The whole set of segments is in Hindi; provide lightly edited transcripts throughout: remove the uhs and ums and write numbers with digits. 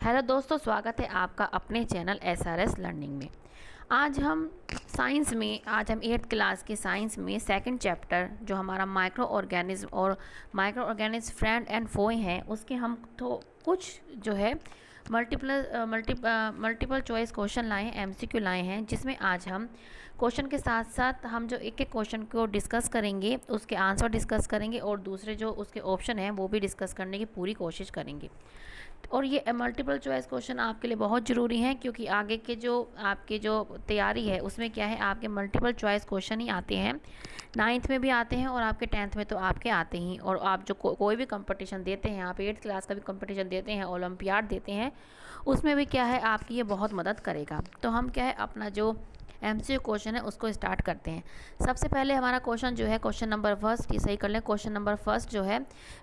हेलो दोस्तों, स्वागत है आपका अपने चैनल SRS लर्निंग में। आज हम आज हम 8th क्लास के साइंस में सेकंड चैप्टर जो हमारा माइक्रो ऑर्गेनिज्म और माइक्रो ऑर्गेनिज्म फ्रेंड एंड फोए हैं, उसके हम तो कुछ जो है मल्टीपल चॉइस क्वेश्चन लाए हैं, MCQ लाए हैं, जिसमें आज हम क्वेश्चन के साथ साथ हम जो एक एक क्वेश्चन को डिस्कस करेंगे, उसके आंसर डिस्कस करेंगे और दूसरे जो उसके ऑप्शन हैं वो भी डिस्कस करने की पूरी कोशिश करेंगे। और ये मल्टीपल चॉइस क्वेश्चन आपके लिए बहुत ज़रूरी हैं, क्योंकि आगे के जो आपके जो तैयारी है उसमें क्या है, आपके मल्टीपल चॉइस क्वेश्चन ही आते हैं। 9th में भी आते हैं और आपके 10th में तो आपके आते ही। और आप जो कोई भी कंपटीशन देते हैं, आप 8th क्लास का भी कंपटीशन देते हैं, ओलंपियाड देते हैं, उसमें भी क्या है आपकी ये बहुत मदद करेगा। तो हम क्या है अपना जो MCQ क्वेश्चन है उसको स्टार्ट करते हैं। सबसे पहले हमारा क्वेश्चन जो है क्वेश्चन नंबर फर्स्ट, ये सही कर लें। क्वेश्चन नंबर फर्स्ट जो है,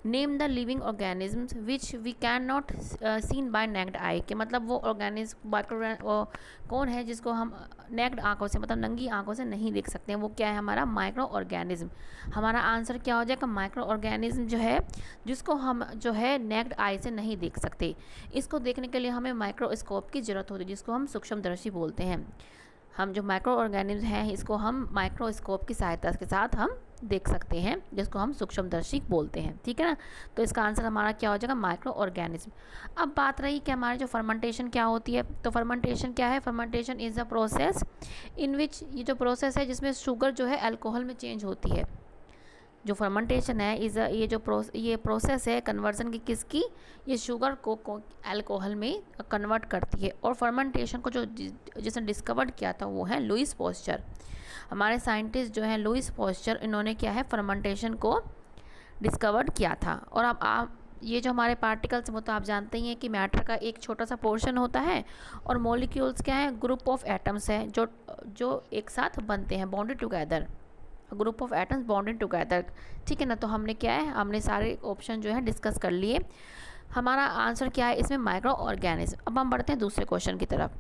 name the living organisms which we can not seen by naked eye, के मतलब वो ऑर्गेनिज्म माइक्रो कौन है जिसको हम नेक्ड आंखों से मतलब नंगी आंखों से नहीं देख सकते हैं, वो क्या है हमारा माइक्रो ऑर्गेनिज्म। हमारा आंसर क्या हो जाएगा, माइक्रो ऑर्गेनिज्म जो है जिसको हम जो है नेक्ड आई से नहीं देख सकते। इसको देखने के लिए हमें माइक्रोस्कोप की ज़रूरत होती है, जिसको हम सूक्ष्मदर्शी बोलते हैं। हम जो माइक्रो ऑर्गेनिज्म हैं इसको हम माइक्रोस्कोप की सहायता के साथ हम देख सकते हैं, जिसको हम सूक्ष्मदर्शी बोलते हैं। ठीक है ना, तो इसका आंसर हमारा क्या हो जाएगा, माइक्रो ऑर्गेनिज्म। अब बात रही कि हमारी जो फर्मेंटेशन क्या होती है, तो फर्मेंटेशन क्या है, fermentation is a process in which, ये जो प्रोसेस है जिसमें शुगर जो है अल्कोहल में चेंज होती है। जो फर्मेंटेशन है ये प्रोसेस है कन्वर्जन की, किसकी, ये शुगर को अल्कोहल में कन्वर्ट करती है। और फर्मेंटेशन को जिसने डिस्कवर किया था वो है लुईस पास्चर। हमारे साइंटिस्ट जो हैं लुईस पास्चर, इन्होंने क्या है फर्मेंटेशन को डिस्कवर किया था। और अब आप ये जो हमारे पार्टिकल्स वो तो आप जानते ही हैं कि मैटर का एक छोटा सा पोर्शन होता है, और मॉलिक्यूल्स क्या है, ग्रुप ऑफ एटम्स हैं जो एक साथ बनते हैं, bonded together, group of atoms bonded together. ठीक है ना, तो हमने क्या है, हमने सारे ऑप्शन जो है डिस्कस कर लिए। हमारा आंसर क्या है इसमें, माइक्रो ऑर्गेनिज्म। अब हम बढ़ते हैं दूसरे क्वेश्चन की तरफ।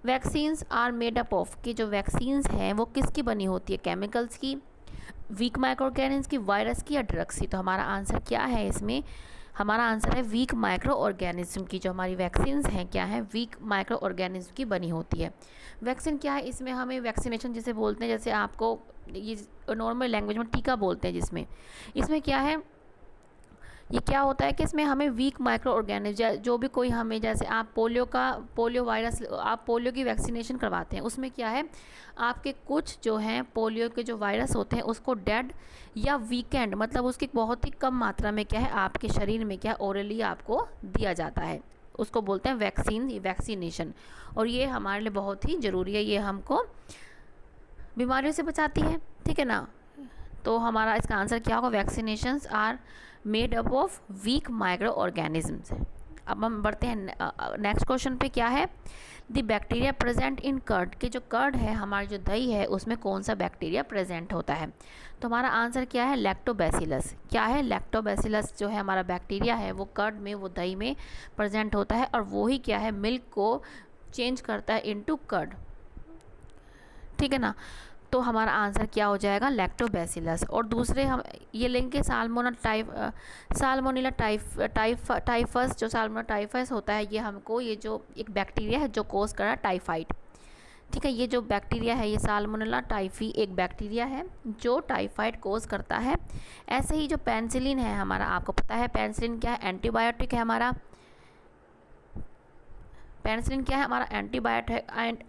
Vaccines are made up of, कि जो वैक्सीन्स हैं वो किसकी बनी होती है, केमिकल्स की, वीक माइक्रो ऑर्गेनिज्म की, वायरस की या ड्रग्स की। तो हमारा आंसर क्या है इसमें, हमारा आंसर है वीक माइक्रो ऑर्गेनिज्म की। जो हमारी वैक्सीन्स हैं क्या है, वीक माइक्रो ऑर्गेनिज्म की बनी होती है। वैक्सीन क्या है, इसमें हमें वैक्सीनेशन जिसे बोलते हैं, जैसे आपको ये नॉर्मल लैंग्वेज में टीका बोलते हैं, जिसमें इसमें क्या है, ये क्या होता है कि इसमें हमें वीक माइक्रो ऑर्गेनिज्म जो भी कोई हमें, जैसे आप पोलियो वायरस, आप पोलियो की वैक्सीनेशन करवाते हैं, उसमें क्या है आपके कुछ जो हैं पोलियो के जो वायरस होते हैं उसको डेड या वीकेंड, मतलब उसकी बहुत ही कम मात्रा में क्या है आपके शरीर में क्या ओरली आपको दिया जाता है, उसको बोलते हैं वैक्सीनेशन। और ये हमारे लिए बहुत ही ज़रूरी है, ये हमको बीमारियों से बचाती है। ठीक है ना, तो हमारा इसका आंसर क्या होगा, vaccinations are made up of weak micro organisms. अब हम बढ़ते हैं नेक्स्ट क्वेश्चन पे, क्या है, the bacteria present in curd, कि जो कर्ड है हमारी जो दही है उसमें कौन सा बैक्टीरिया प्रेजेंट होता है। तो हमारा आंसर क्या है, लैक्टोबैसिलस। क्या है, लैक्टोबैसिलस जो है हमारा बैक्टीरिया है वो कर्ड में, वो दही में प्रेजेंट होता है, और वो ही क्या है मिल्क को चेंज करता है इनटू कर्ड। ठीक है ना, तो हमारा आंसर क्या हो जाएगा, लैक्टोबैसिलस। और दूसरे हम ये लेंगे साल्मोनेला टाइफस। जो साल्मोनेला टाइफस होता है ये हमको, ये जो एक बैक्टीरिया है जो कोज कर रहा है टाइफाइड। ठीक है, ये जो बैक्टीरिया है ये साल्मोनेला टाइफी एक बैक्टीरिया है जो टाइफाइड कोज करता है। ऐसे ही जो पेनिसिलिन है हमारा, आपको पता है पेनिसिलिन क्या है, एंटीबायोटिक है हमारा। पेनिसिलिन क्या है हमारा,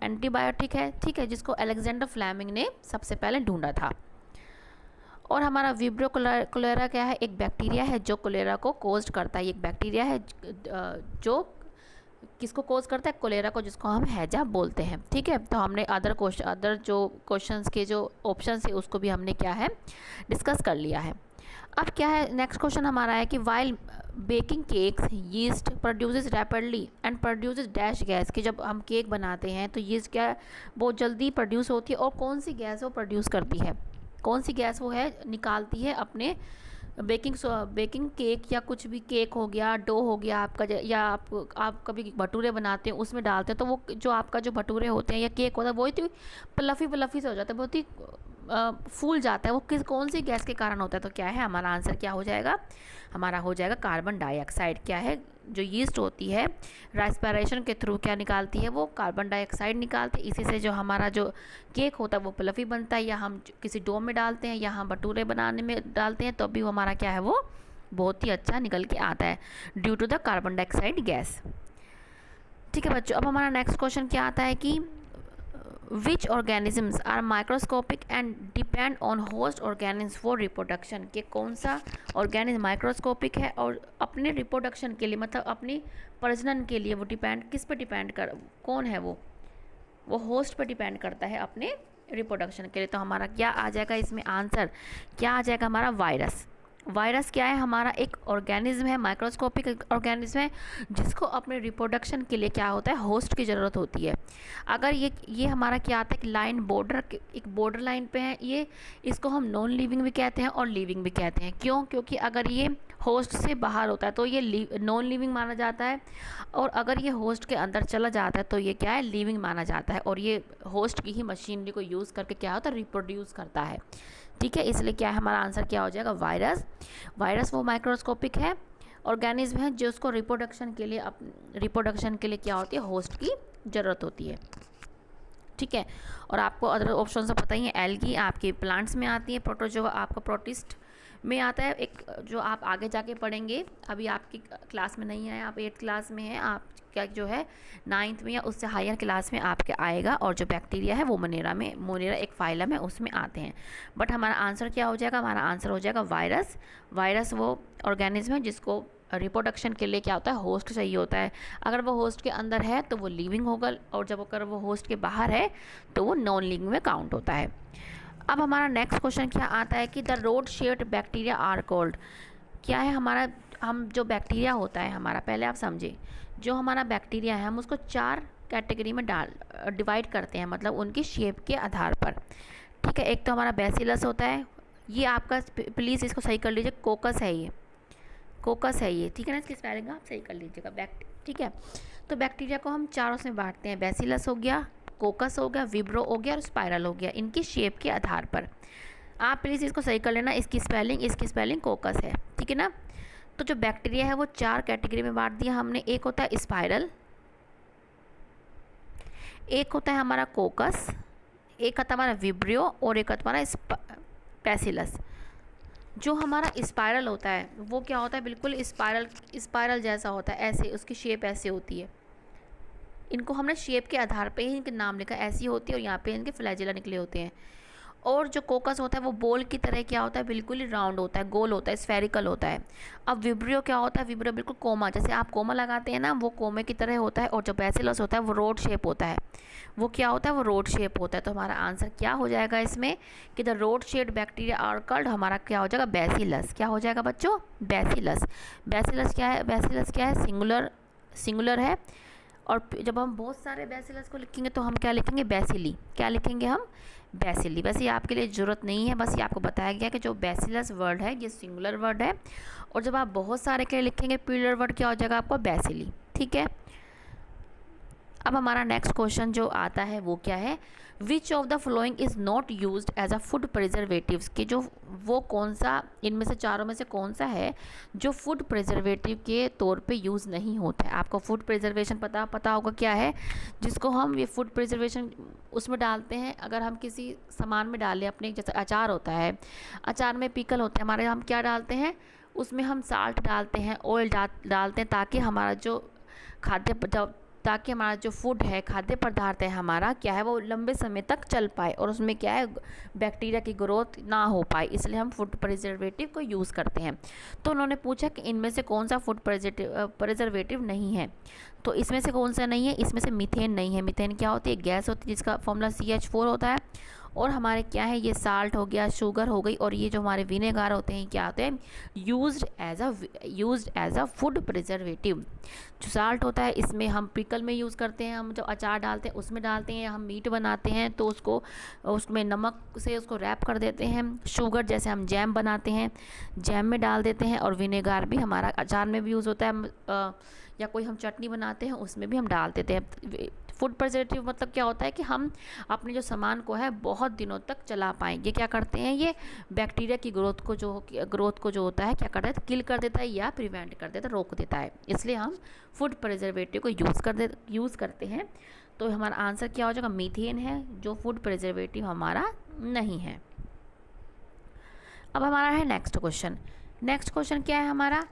एंटीबायोटिक है। ठीक है, जिसको अलेक्जेंडर फ्लेमिंग ने सबसे पहले ढूंढा था। और हमारा विब्रियो कोलेरा क्या है, एक बैक्टीरिया है जो कोलेरा को कोज करता है। एक बैक्टीरिया है जो किसको कोज करता है, कोलेरा को, जिसको हम हैजा बोलते हैं। ठीक है, तो हमने अदर जो क्वेश्चंस के जो ऑप्शन है उसको भी हमने क्या है डिस्कस कर लिया है। अब क्या है, नेक्स्ट क्वेश्चन हमारा है कि while baking cakes yeast produces rapidly and produces dash gas, कि जब हम केक बनाते हैं तो यीस्ट क्या है बहुत जल्दी प्रोड्यूस होती है, और कौन सी गैस वो प्रोड्यूस करती है, कौन सी गैस वो है निकालती है अपने बेकिंग केक, या कुछ भी केक हो गया, डो हो गया आपका, या आप कभी भटूरे बनाते हैं उसमें डालते हैं, तो वो जो आपका जो भटूरे होते हैं या केक होता है वो ही फ्लफ़ी से हो जाता है, बहुत ही फूल जाता है। वो कौन सी गैस के कारण होता है, तो क्या है हमारा आंसर क्या हो जाएगा, हमारा हो जाएगा कार्बन डाइऑक्साइड। क्या है, जो यीस्ट होती है रेस्पिरेशन के थ्रू क्या निकालती है, वो कार्बन डाइऑक्साइड निकालती है। इसी से जो हमारा जो केक होता है वो फ्लफी बनता है, या हम किसी डो में डालते हैं या हम भटूरे बनाने में डालते हैं तो भी वो हमारा क्या है, वो बहुत ही अच्छा निकल के आता है due to the carbon dioxide gas. ठीक है बच्चों, अब हमारा नेक्स्ट क्वेश्चन क्या आता है कि which organisms are microscopic and depend on host organism for reproduction, के कौन सा ऑर्गेनिज्म माइक्रोस्कोपिक है और अपने रिप्रोडक्शन के लिए, मतलब अपनी प्रजनन के लिए वो डिपेंड किस पे डिपेंड कर, कौन है वो होस्ट पे डिपेंड करता है अपने रिप्रोडक्शन के लिए। तो हमारा क्या आ जाएगा इसमें आंसर, क्या आ जाएगा हमारा वायरस। वायरस क्या है, हमारा एक ऑर्गेनिज्म है, माइक्रोस्कोपिक ऑर्गेनिज्म है, जिसको अपने रिप्रोडक्शन के लिए क्या होता है, होस्ट की ज़रूरत होती है। अगर ये हमारा क्या आता है कि लाइन बॉर्डर, एक बॉर्डर लाइन पे है ये, इसको हम नॉन लिविंग भी कहते हैं और लिविंग भी कहते हैं। क्यों? क्योंकि अगर ये होस्ट से बाहर होता है तो ये नॉन लिविंग माना जाता है, और अगर ये होस्ट के अंदर चला जाता है तो ये क्या है, लिविंग माना जाता है। और ये होस्ट की ही मशीनरी को यूज़ करके क्या होता है, रिप्रोड्यूस करता है। ठीक है, इसलिए क्या है हमारा आंसर, क्या हो जाएगा, वायरस। वायरस वो माइक्रोस्कोपिक है, ऑर्गेनिज्म है जो उसको रिप्रोडक्शन के लिए क्या होती है, होस्ट की ज़रूरत होती है। ठीक है, और आपको अदर ऑप्शन से पता ही है, एल्गी आपके प्लांट्स में आती है, प्रोटोजोआ आपका प्रोटिस्ट में आता है, एक जो आप आगे जाके पढ़ेंगे, अभी आपकी क्लास में नहीं है, आप 8th क्लास में हैं, आप क्या जो है 9th में या उससे हायर क्लास में आपके आएगा। और जो बैक्टीरिया है वो मोनेरा एक फाइलम है, उसमें आते हैं। बट हमारा आंसर क्या हो जाएगा, हमारा आंसर हो जाएगा वायरस। वायरस वो ऑर्गेनिज्म है जिसको रिप्रोडक्शन के लिए क्या होता है, होस्ट चाहिए होता है। अगर वो होस्ट के अंदर है तो वो लिविंग होगा, और जब अगर वो होस्ट के बाहर है तो वो नॉन लिविंग में काउंट होता है। अब हमारा नेक्स्ट क्वेश्चन क्या आता है कि the rod shaped bacteria are called, क्या है हमारा, हम जो बैक्टीरिया होता है हमारा, पहले आप समझे, जो हमारा बैक्टीरिया है हम उसको 4 कैटेगरी में डिवाइड करते हैं, मतलब उनकी शेप के आधार पर। ठीक है, एक तो हमारा बैसिलस होता है, ये आपका प्लीज़ इसको सही कर लीजिए, कोकस है ये, कोकस है ये, ठीक है ना, इसकी स्पेलिंग आप सही कर लीजिएगा। ठीक है, तो बैक्टीरिया को हम 4 में बांटते हैं, बैसिलस हो गया, कोकस हो गया, विब्रो हो गया और स्पाइरल हो गया, इनकी शेप के आधार पर। आप प्लीज़ इसको सही कर लेना, इसकी स्पेलिंग कोकस है, ठीक है ना। तो जो बैक्टीरिया है वो 4 कैटेगरी में बांट दिया हमने, एक होता है स्पाइरल, एक होता है हमारा कोकस, एक होता है हमारा विब्रियो और एक होता है हमारा बैसिलस। जो हमारा स्पाइरल होता है वो क्या होता है, बिल्कुल स्पाइरल जैसा होता है, ऐसे उसकी शेप ऐसे होती है। इनको हमने शेप के आधार पे ही इनके नाम लिखा, ऐसी होती है, और यहाँ पे इनके फ्लैजिला निकले होते हैं। और जो कोकस होता है वो बॉल की तरह क्या होता है, बिल्कुल ही राउंड होता है, गोल होता है, स्फेरिकल होता है। अब विब्रियो क्या होता है, विब्रियो बिल्कुल कोमा, जैसे आप कोमा लगाते हैं ना, वो कोमे की तरह होता है। और जो बैसिलस होता है वो रोड शेप होता है, वो क्या होता है, वो रोड शेप होता है। तो हमारा आंसर क्या हो जाएगा इसमें कि the rod shaped bacteria are called, हमारा क्या हो जाएगा, बैसिलस। क्या हो जाएगा बच्चों, बैसिलस। बैसिलस क्या है, सिंगुलर है। और जब हम बहुत सारे बैसिलस को लिखेंगे तो हम क्या लिखेंगे, बैसिली, क्या लिखेंगे हम, बैसिली। वैसे ये आपके लिए ज़रूरत नहीं है, बस ये आपको बताया गया कि जो बैसिलस वर्ड है ये सिंगुलर वर्ड है, और जब आप बहुत सारे के लिए लिखेंगे प्लूरल वर्ड क्या हो जाएगा आपका, बैसिली। ठीक है, अब हमारा नेक्स्ट क्वेश्चन जो आता है वो क्या है, which of the following is not used as a food preservatives, कि जो वो कौन सा, इनमें से चारों में से कौन सा है जो फूड प्रिजर्वेटिव के तौर पे यूज़ नहीं होता है। आपको फूड प्रिजर्वेशन पता होगा क्या है, जिसको हम ये फूड प्रिजर्वेशन उसमें डालते हैं, अगर हम किसी सामान में डालें अपने, जैसे अचार होता है, अचार में पिकल होते हैं हमारे, हम क्या डालते हैं उसमें, हम साल्ट डालते हैं, ऑयल डालते हैं, ताकि हमारा जो फूड है, खाद्य पदार्थ है हमारा क्या है, वो लंबे समय तक चल पाए और उसमें क्या है, बैक्टीरिया की ग्रोथ ना हो पाए, इसलिए हम फूड प्रिजर्वेटिव को यूज़ करते हैं। तो उन्होंने पूछा कि इनमें से कौन सा फूड प्रिजर्वेटिव नहीं है, तो इसमें से कौन सा नहीं है, इसमें से मीथेन नहीं है। मीथेन क्या होती है, गैस होती है जिसका फॉर्मूला CH4 होता है। और हमारे क्या है, ये साल्ट हो गया, शुगर हो गई, और ये जो हमारे विनेगार होते हैं क्या होते हैं, used as a food preservative. जो साल्ट होता है इसमें हम पिकल में यूज़ करते हैं, हम जो अचार डालते हैं उसमें डालते हैं, हम मीट बनाते हैं तो उसमें नमक से उसको रैप कर देते हैं। शुगर जैसे हम जैम बनाते हैं, जैम में डाल देते हैं। और विनेगार भी हमारा अचार में भी यूज़ होता है, या कोई हम चटनी बनाते हैं उसमें भी हम डाल देते हैं। फूड प्रिजर्वेटिव मतलब क्या होता है कि हम अपने जो सामान को है बहुत दिनों तक चला पाएंगे। क्या करते हैं, ये बैक्टीरिया की ग्रोथ को जो होता है क्या करता है, किल कर देता है या प्रिवेंट कर देता है, रोक देता है। इसलिए हम फूड प्रिजर्वेटिव को यूज़ करते हैं। तो हमारा आंसर क्या हो जाएगा, मीथेन है, जो फूड प्रिजर्वेटिव हमारा नहीं है। अब हमारा है नेक्स्ट क्वेश्चन। नेक्स्ट क्वेश्चन क्या है हमारा,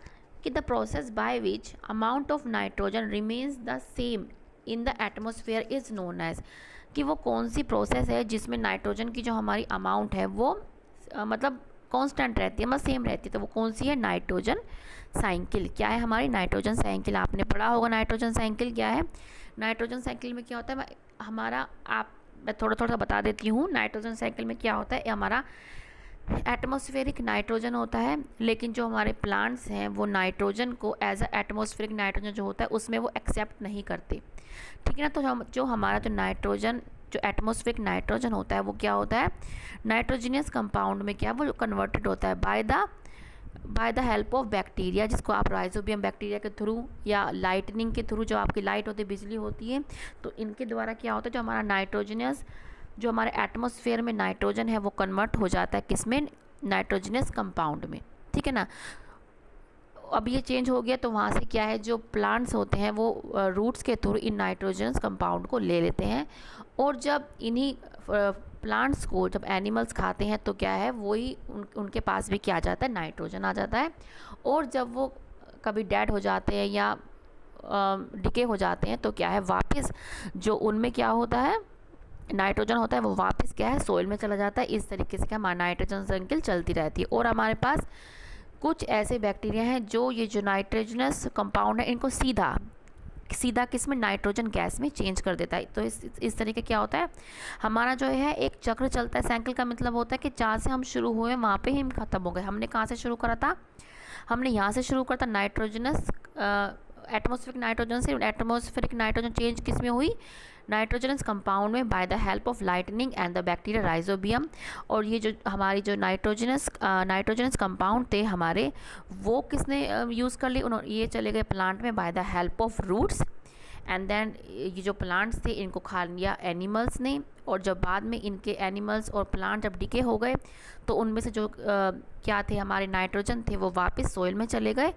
कि the process by which amount of nitrogen remains the same in the atmosphere is known as, कि वो कौन सी प्रोसेस है जिसमें नाइट्रोजन की जो हमारी अमाउंट है वो मतलब कांस्टेंट रहती है, मतलब सेम रहती है। तो वो कौन सी है, नाइट्रोजन साइकिल। क्या है हमारी नाइट्रोजन साइकिल, आपने पढ़ा होगा नाइट्रोजन साइकिल क्या है। नाइट्रोजन साइकिल में क्या होता है, मैं थोड़ा थोड़ा बता देती हूँ। नाइट्रोजन साइकिल में क्या होता है, हमारा एटमॉस्फेरिक नाइट्रोजन होता है, लेकिन जो हमारे प्लांट्स हैं वो नाइट्रोजन को एज अ एटमॉस्फेरिक नाइट्रोजन जो होता है उसमें वो एक्सेप्ट नहीं करते, ठीक है ना। तो जो हमारा जो एटमॉस्फेरिक नाइट्रोजन होता है वो क्या होता है, नाइट्रोजिनियस कंपाउंड में क्या वो कन्वर्टेड होता है bye the help of bacteria, जिसको आप राइजोबियम बैक्टीरिया के थ्रू या लाइटनिंग के थ्रू, जो आपकी लाइट होती है, बिजली होती है, तो इनके द्वारा क्या होता है, जो हमारे एटमॉस्फेयर में नाइट्रोजन है वो कन्वर्ट हो जाता है किसमें, नाइट्रोजनस कंपाउंड में, ठीक है ना। अब ये चेंज हो गया तो वहाँ से क्या है, जो प्लांट्स होते हैं वो रूट्स के थ्रू इन नाइट्रोजनस कंपाउंड को ले लेते हैं, और जब इन्हीं प्लांट्स को जब एनिमल्स खाते हैं तो क्या है, वही उनके पास भी क्या आ जाता है, नाइट्रोजन आ जाता है। और जब वो कभी डेड हो जाते हैं या डिके हो जाते हैं तो क्या है, वापस जो उनमें क्या होता है, नाइट्रोजन होता है, वो वापस क्या है, सोइल में चला जाता है। इस तरीके से क्या हमारा नाइट्रोजन साइकिल चलती रहती है। और हमारे पास कुछ ऐसे बैक्टीरिया हैं जो नाइट्रोजनस कंपाउंड है इनको सीधा किस में, नाइट्रोजन गैस में चेंज कर देता है। तो इस तरीके क्या होता है, हमारा जो है एक चक्र चलता है। साइकिल का मतलब होता है कि जहाँ से हम शुरू हुए वहाँ पे ही हम ख़त्म हो गए। हमने कहाँ से शुरू करा था, हमने यहाँ से शुरू करा था नाइट्रोजनस एटमॉस्फेरिक नाइट्रोजन से। एटमॉस्फेरिक नाइट्रोजन चेंज किस में हुई, नाइट्रोजनस कंपाउंड में by the help of lightning and the bacteria rhizobium. और ये जो हमारी जो नाइट्रोजनस कंपाउंड थे हमारे, वो किसने यूज़ कर लिए, ये चले गए प्लांट में by the help of roots, and then ये जो प्लांट्स थे इनको खा लिया एनिमल्स ने। और जब बाद में इनके एनिमल्स और प्लांट जब डिके हो गए तो उनमें से जो क्या थे, हमारे नाइट्रोजन थे, वो वापस सोइल में चले गए,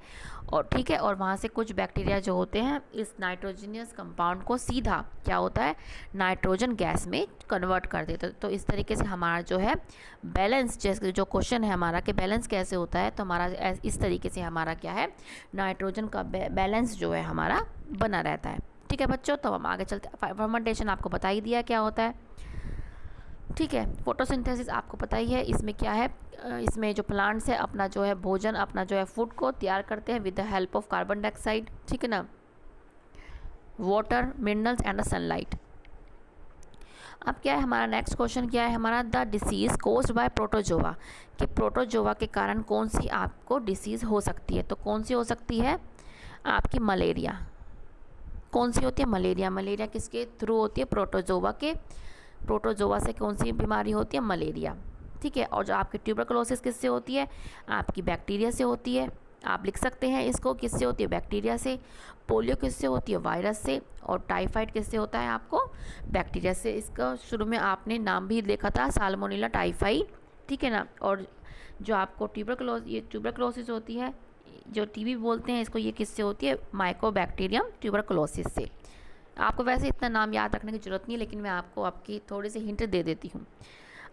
और ठीक है। और वहाँ से कुछ बैक्टीरिया जो होते हैं इस नाइट्रोजनियस कंपाउंड को सीधा क्या होता है, नाइट्रोजन गैस में कन्वर्ट कर देते। तो इस तरीके से हमारा जो है बैलेंस, जैसे जो क्वेश्चन है हमारा कि बैलेंस कैसे होता है, तो हमारा इस तरीके से हमारा क्या है, नाइट्रोजन का बैलेंस जो है हमारा बना रहता है, ठीक है बच्चों। तो हम आगे चलते हैं। फर्मेंटेशन आपको बता ही दिया क्या होता है, ठीक है। फोटोसिंथेसिस आपको पता ही है, इसमें क्या है, इसमें जो प्लांट्स है अपना जो है भोजन, अपना जो है फूड को तैयार करते हैं with the help of carbon dioxide, ठीक है ना, water, minerals and the sunlight. अब क्या है हमारा नेक्स्ट क्वेश्चन, क्या है हमारा, the disease caused by protozoa, कि प्रोटोजोआ के कारण कौन सी आपको डिसीज़ हो सकती है। तो कौन सी हो सकती है, आपकी मलेरिया। कौन सी होती है, मलेरिया। मलेरिया किसके थ्रू होती है, प्रोटोजोआ से कौन सी बीमारी होती है, मलेरिया, ठीक है। और जो आपकी ट्यूबरकुलोसिस किससे होती है, आपकी बैक्टीरिया से होती है। आप लिख सकते हैं इसको, किससे होती है, बैक्टीरिया से। पोलियो किससे होती है, वायरस से। और टाइफाइड किससे होता है, आपको बैक्टीरिया से। इसका शुरू में आपने नाम भी देखा था, साल्मोनेला टाइफाई, ठीक है ना। और जो आपको ट्यूबरकुलोसिस होती है, जो टीबी बोलते हैं इसको, ये किससे होती है, माइकोबैक्टीरियम ट्यूबरकुलोसिस से। आपको वैसे इतना नाम याद रखने की ज़रूरत नहीं है, लेकिन मैं आपको आपकी थोड़ी सी हिंट दे देती हूँ।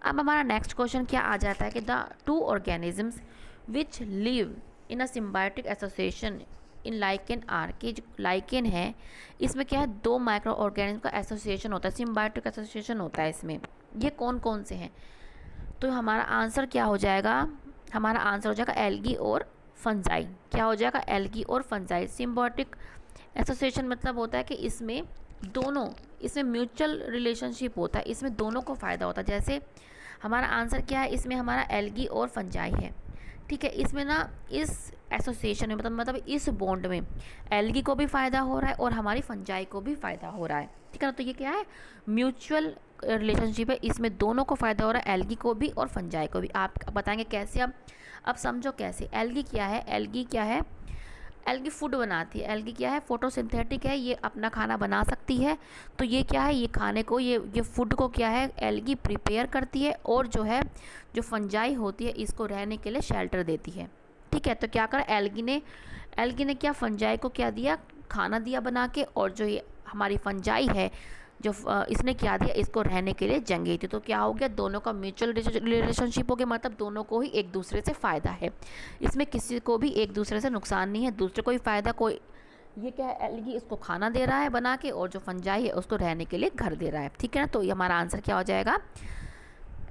अब हमारा नेक्स्ट क्वेश्चन क्या आ जाता है कि the two organisms which live in a symbiotic association in lichen are, के जो लाइकेन है इसमें क्या है, दो माइक्रो ऑर्गेनिज्म का एसोसिएशन होता है, सिम्बायोटिक एसोसिएशन होता है इसमें। ये कौन कौन से हैं, तो हमारा आंसर क्या हो जाएगा, हमारा आंसर हो जाएगा एल्गी और फंजाई। क्या हो जाएगा, एल्गी और फंजाई। सिम्बायोटिक एसोसिएशन मतलब होता है कि इसमें म्यूचुअल रिलेशनशिप होता है, इसमें दोनों को फ़ायदा होता है। जैसे हमारा आंसर क्या है, इसमें हमारा एल्गी और फंजाई है, ठीक है। इसमें ना इस एसोसिएशन में मतलब इस बॉन्ड में एल्गी को भी फ़ायदा हो रहा है और हमारी फंजाई को भी फ़ायदा हो रहा है, ठीक है ना। तो ये क्या है, म्यूचुअल रिलेशनशिप है, इसमें दोनों को फ़ायदा हो रहा है, एल्गी को भी और फंजाई को भी। आप बताएंगे कैसे, अब समझो कैसे। एल्गी क्या है, एल्गी फूड बनाती है। एल्गी क्या है, फोटोसिंथेटिक है, ये अपना खाना बना सकती है। तो ये क्या है, ये खाने को, ये फूड को क्या है, एल्गी प्रिपेयर करती है और जो है जो फंजाई होती है इसको रहने के लिए शेल्टर देती है। ठीक है, तो क्या करा एल्गी ने क्या, फंजाई को क्या दिया, खाना दिया बना के, और जो ये हमारी फंजाई है जो इसने क्या दिया, इसको रहने के लिए जगह थी। तो क्या हो गया, दोनों का म्यूचुअल रिलेशनशिप हो गया, मतलब दोनों को ही एक दूसरे से फ़ायदा है, इसमें किसी को भी एक दूसरे से नुकसान नहीं है, दूसरे को ही फ़ायदा। कोई ये क्या है, एल्गी इसको खाना दे रहा है बना के, और जो फंजाई है उसको रहने के लिए घर दे रहा है। ठीक है ना, तो ये हमारा आंसर क्या हो जाएगा,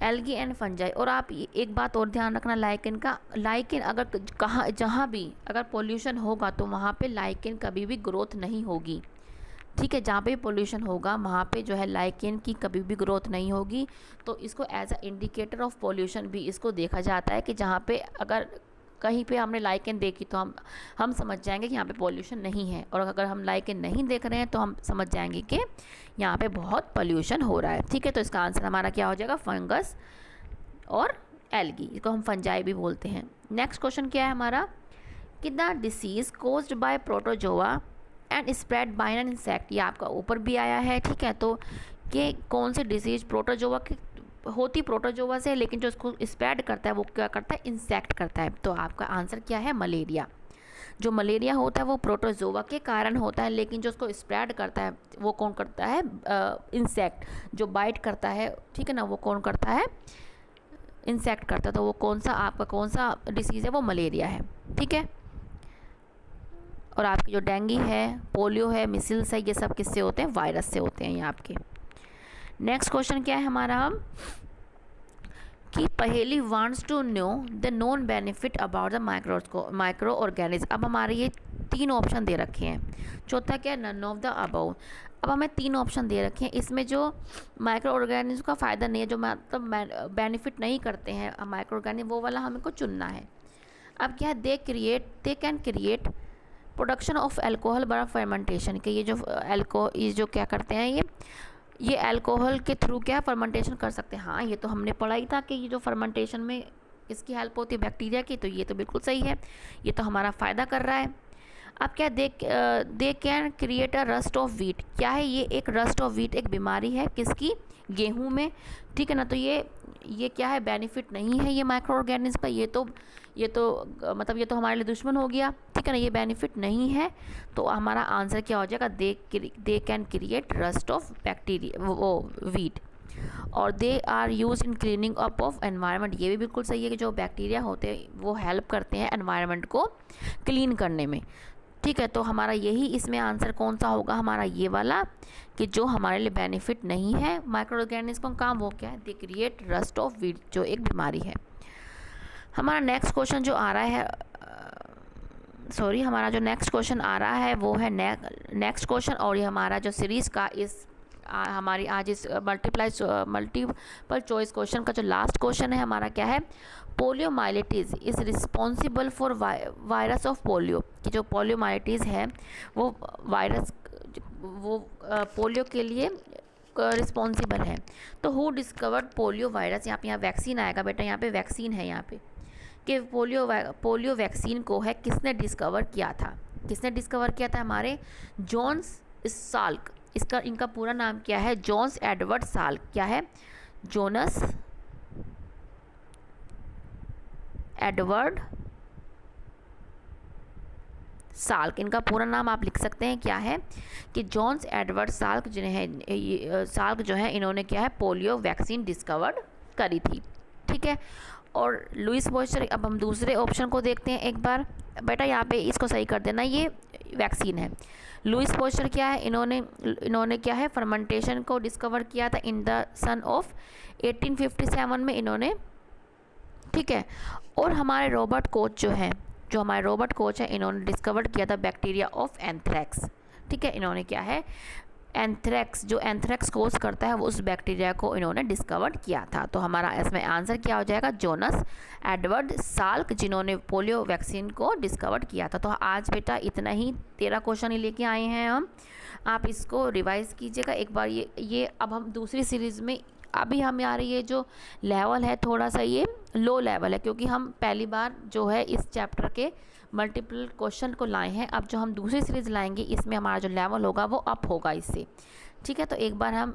एल्गी एंड फंजाई। और आप एक बात और ध्यान रखना लाइकेन का, लाइकेन अगर कहाँ जहाँ भी अगर पोल्यूशन होगा तो वहाँ पे लाइकेन कभी भी ग्रोथ नहीं होगी। ठीक है, जहाँ पे पोल्यूशन होगा वहाँ पे जो है लाइकेन की कभी भी ग्रोथ नहीं होगी। तो इसको as a indicator of pollution भी इसको देखा जाता है कि जहाँ पे अगर कहीं पे हमने लाइकेन देखी तो हम समझ जाएंगे कि यहाँ पे पोल्यूशन नहीं है, और अगर हम लाइकेन नहीं देख रहे हैं तो हम समझ जाएंगे कि यहाँ पे बहुत पोल्यूशन हो रहा है। ठीक है, तो इसका आंसर हमारा क्या हो जाएगा, फंगस और एल्गी, इसको हम फंजाई भी बोलते हैं। नेक्स्ट क्वेश्चन क्या है हमारा, कि the disease caused by protozoa and spread bye an insect, ये आपका ऊपर भी आया है। ठीक है, तो कि कौन सी डिसीज़ प्रोटोजोआ की होती प्रोटोजोआ से, लेकिन जो इसको स्प्रेड करता है वो क्या करता है, इंसेक्ट करता है। तो आपका आंसर क्या है, मलेरिया। जो मलेरिया होता है वो प्रोटोजोआ के कारण होता है, लेकिन जो उसको स्प्रेड करता है वो कौन करता है, इंसेक्ट जो बाइट करता है। ठीक है ना, वो कौन करता है, इंसेक्ट करता है। तो वो कौन सा आपका कौन सा डिसीज़ है, वो मलेरिया है। ठीक है, और आपकी जो डेंगू है, पोलियो है, मिसिल्स है, ये सब किससे होते हैं, वायरस से होते हैं ये आपके। नेक्स्ट क्वेश्चन क्या है हमारा, हम कि पहेली wants to know the known benefit about the micro organism. अब हमारे ये 3 ऑप्शन दे रखे हैं। चौथा क्या है, नन ऑफ द अबव। अब हमें 3 ऑप्शन दे रखे हैं, इसमें जो माइक्रो ऑर्गेनिज्म का फ़ायदा नहीं है, जो मतलब बेनिफिट नहीं करते हैं माइक्रो ऑर्गेनिज्म, वो वाला हमको चुनना है। अब क्या है, they can create production of alcohol bye fermentation, के ये जो क्या करते हैं, ये अल्कोहल के थ्रू क्या फर्मेंटेशन कर सकते हैं। हाँ, ये तो हमने पढ़ा ही था कि ये जो फर्मेंटेशन में इसकी हेल्प होती है बैक्टीरिया की, तो ये तो बिल्कुल सही है, ये तो हमारा फ़ायदा कर रहा है। अब क्या, दे can create a rust of wheat, क्या है, ये एक रस्ट ऑफ व्हीट एक बीमारी है, किसकी, गेहूं में। ठीक है ना, तो ये क्या है, बेनिफिट नहीं है ये माइक्रो ऑर्गेनिज्म का, ये तो मतलब ये तो हमारे लिए दुश्मन हो गया। ठीक है ना, ये बेनिफिट नहीं है। तो हमारा आंसर क्या हो जाएगा, they can create rust of bacteria वो वीट, और they are use in cleaning up of environment, ये भी बिल्कुल सही है कि जो बैक्टीरिया होते हैं वो हेल्प करते हैं एनवायरनमेंट को क्लीन करने में। ठीक है, तो हमारा यही इसमें आंसर कौन सा होगा, हमारा ये वाला, कि जो हमारे लिए बेनिफिट नहीं है माइक्रो ऑर्गेनिज्म का काम, वो क्या है, they create rust of wheat, जो एक बीमारी है। हमारा नेक्स्ट क्वेश्चन जो आ रहा है, हमारा जो नेक्स्ट क्वेश्चन आ रहा है वो है नेक्स्ट क्वेश्चन, और ये हमारा जो सीरीज़ का हमारी आज इस मल्टीपल चॉइस क्वेश्चन का जो लास्ट क्वेश्चन है हमारा क्या है, poliomyelitis is responsible for virus of polio, कि जो पोलियोमाइलिटिस है वो वायरस वो पोलियो के लिए रिस्पॉन्सिबल है। तो हु डिस्कवर्ड पोलियो वायरस, यहाँ वैक्सीन आएगा बेटा, यहाँ पे वैक्सीन है यहाँ पे, कि पोलियो वैक्सीन को है किसने डिस्कवर किया था, हमारे जॉन्स साल्क, इनका पूरा नाम क्या है, जॉन्स एडवर्ड साल्क, क्या है, जोनस एडवर्ड साल्क, इनका पूरा नाम आप लिख सकते हैं, क्या है, कि जॉन्स एडवर्ड साल्क जो है इन्होंने क्या है, पोलियो वैक्सीन डिस्कवर्ड करी थी। ठीक है, और लुईस पॉस्चर। अब हम दूसरे ऑप्शन को देखते हैं एक बार बेटा, यहाँ पे इसको सही कर देना, ये वैक्सीन है। लुईस पॉस्चर क्या है, इन्होंने क्या है, फर्मेंटेशन को डिस्कवर किया था इन द सन ऑफ 1857 में इन्होंने। ठीक है, और हमारे रॉबर्ट कोच है, इन्होंने डिस्कवर किया था बैक्टीरिया ऑफ एंथ्रेक्स। ठीक है, इन्होंने क्या है, एंथ्रेक्स कोज करता है वो उस बैक्टीरिया को इन्होंने डिस्कवर किया था। तो हमारा इसमें आंसर क्या हो जाएगा, जोनस एडवर्ड साल्क, जिन्होंने पोलियो वैक्सीन को डिस्कवर किया था। तो आज बेटा इतना ही, 13 क्वेश्चन ही लेके आए हैं हम, आप इसको रिवाइज़ कीजिएगा एक बार। ये अब हम दूसरी सीरीज़ में, अभी हमारे ये जो लेवल है थोड़ा सा ये लो लेवल है, क्योंकि हम पहली बार जो है इस चैप्टर के मल्टीपल क्वेश्चन को लाए हैं। अब जो हम दूसरी सीरीज़ लाएंगे इसमें हमारा जो लेवल होगा वो अप होगा इससे। ठीक है, तो एक बार हम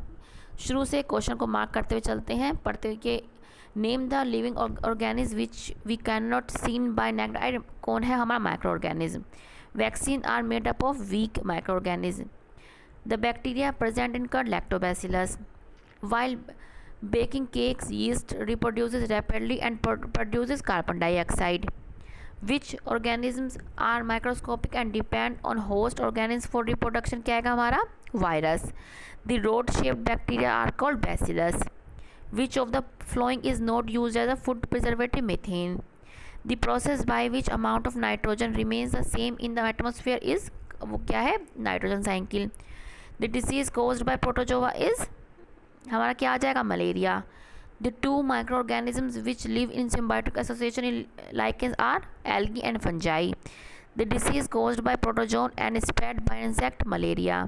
शुरू से क्वेश्चन को मार्क करते हुए चलते हैं, पढ़ते हुए कि name the living organism which we can not seen by naked eye. कौन है हमारा micro organism. Vaccine are made up of weak micro organism. The bacteria present in curd lactobacillus. While baking cakes, yeast reproduces rapidly and produces carbon dioxide. Which organisms are microscopic and depend on host organisms for reproduction? क्या है हमारा virus. The rod shaped bacteria are called bacillus. Which of the following is not used as a food preservative? Methane. The process by which amount of nitrogen remains the same in the atmosphere is, वो क्या है, nitrogen cycle. The disease caused by protozoa is, हमारा क्या आ जाएगा, malaria. The two microorganisms which live in symbiotic association in lichens are algae and fungi. The disease caused by protozoan and spread by insect, malaria.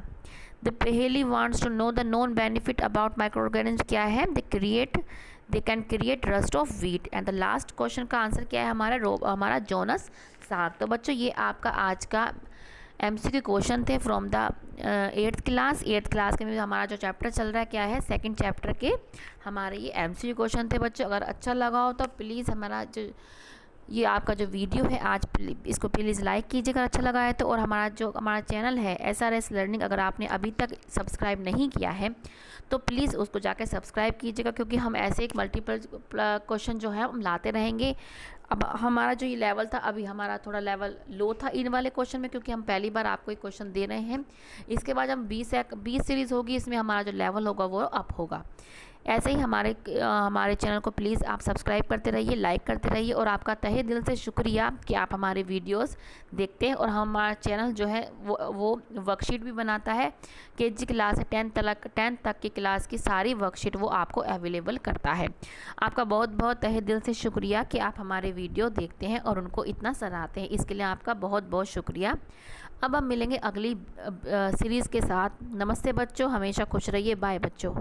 The पहेली wants to know the known benefit about microorganism. क्या है, they can create rust of wheat. And the last question का आंसर क्या है, हमारा जोनस साग. तो बच्चों ये आपका आज का MCQ क्वेश्चन थे from the 8th class. 8th class के में हमारा जो चैप्टर चल रहा है क्या है, सेकंड चैप्टर के हमारे ये MCQ क्वेश्चन थे बच्चों. अगर अच्छा लगा हो तो प्लीज़ हमारा जो ये आपका जो वीडियो है आज इसको प्लीज़ लाइक कीजिएगा अच्छा लगा है तो. और हमारा चैनल है SRS लर्निंग, अगर आपने अभी तक सब्सक्राइब नहीं किया है तो प्लीज़ उसको जाकर सब्सक्राइब कीजिएगा, क्योंकि हम ऐसे एक मल्टीपल क्वेश्चन जो है हम लाते रहेंगे. अब हमारा जो ये लेवल था, अभी हमारा थोड़ा लेवल लो था इन वाले क्वेश्चन में, क्योंकि हम पहली बार आपको एक क्वेश्चन दे रहे हैं. इसके बाद हम 20 सीरीज़ होगी, इसमें हमारा जो लेवल होगा वो अप होगा. ऐसे ही हमारे चैनल को प्लीज़ आप सब्सक्राइब करते रहिए, लाइक करते रहिए. और आपका तहे दिल से शुक्रिया कि आप हमारे वीडियोस देखते हैं. और हमारा चैनल जो है वो वर्कशीट भी बनाता है. KG क्लास से 10th तक की क्लास की सारी वर्कशीट वो आपको अवेलेबल करता है. आपका बहुत बहुत तहे दिल से शुक्रिया कि आप हमारे वीडियो देखते हैं और उनको इतना सराहते हैं. इसके लिए आपका बहुत बहुत शुक्रिया. अब हम मिलेंगे अगली सीरीज़ के साथ. नमस्ते बच्चों, हमेशा खुश रहिए. बाय बच्चों.